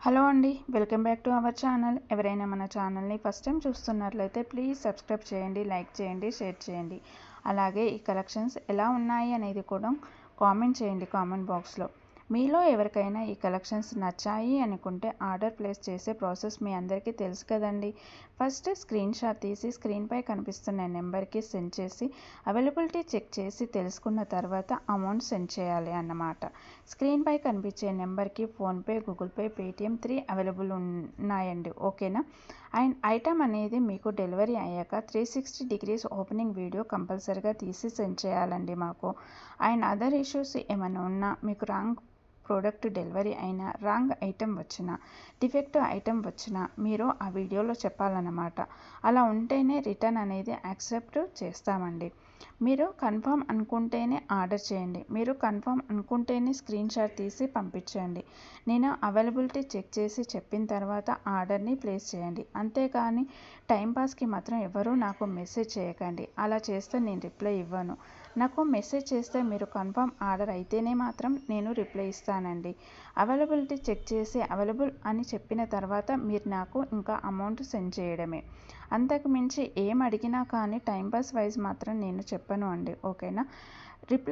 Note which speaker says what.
Speaker 1: Hello అండి, welcome back to our channel. ఎవరైనా మన ఛానల్ని ఫస్ట్ టైం చూస్తున్నట్లయితే ప్లీజ్ సబ్స్క్రైబ్ చేయండి, లైక్ చేయండి, షేర్ చేయండి. అలాగే ఈ కలెక్షన్స్ ఎలా ఉన్నాయి అనేది కూడా కామెంట్ చేయండి కామెంట్ బాక్స్లో. మీలో ఎవరికైనా ఈ కలెక్షన్స్ నచ్చాయి అనుకుంటే ఆర్డర్ ప్లేస్ చేసే ప్రాసెస్ మీ అందరికీ తెలుసు కదండి. ఫస్ట్ స్క్రీన్ షాట్ తీసి స్క్రీన్పై కనిపిస్తున్న నెంబర్కి సెండ్ చేసి అవైలబిలిటీ చెక్ చేసి తెలుసుకున్న తర్వాత అమౌంట్ సెండ్ చేయాలి అన్నమాట. స్క్రీన్పై కనిపించే నెంబర్కి PhonePe, Google pay, Paytm 3 available ఉన్నాయండి. ఓకేనా. అండ్ ఐటమ్ అనేది మీకు డెలివరీ అయ్యాక 360 డిగ్రీస్ ఓపెనింగ్ వీడియో కంపల్సరీగా తీసి సెండ్ చేయాలండి మాకు. అండ్ అదర్ ఇష్యూస్ ఏమైనా ఉన్నా, మీకు రాంగ్ ప్రోడక్ట్ డెలివరీ అయినా, రాంగ్ ఐటెం వచ్చినా, డిఫెక్టివ్ ఐటెం వచ్చినా మీరు ఆ వీడియోలో చెప్పాలన్నమాట. అలా ఉంటేనే రిటర్న్ అనేది యాక్సెప్ట్ చేస్తామండి. మీరు కన్ఫర్మ్ అనుకుంటేనే ఆర్డర్ చేయండి. మీరు కన్ఫర్మ్ అనుకుంటేనే స్క్రీన్ షాట్ తీసి పంపించండి. నేను అవైలబిలిటీ చెక్ చేసి చెప్పిన తర్వాత ఆర్డర్ని ప్లేస్ చేయండి. అంతేకాని టైంపాస్కి మాత్రం ఎవరూ నాకు మెసేజ్ చేయకండి. అలా చేస్తే నేను రిప్లై ఇవ్వను. నాకు మెసేజ్ చేస్తే మీరు కన్ఫర్మ్ ఆర్డర్ అయితేనే మాత్రం నేను రిప్లై ఇస్తానండి. అవైలబిలిటీ చెక్ చేసి అవైలబుల్ అని చెప్పిన తర్వాత మీరు నాకు ఇంకా అమౌంట్ సెండ్ చేయడమే. అంతకు మించి ఏం అడిగినా కానీ టైంపాస్ వైజ్ మాత్రం నేను చెప్పను అండి. ఓకేనా. రిప్లై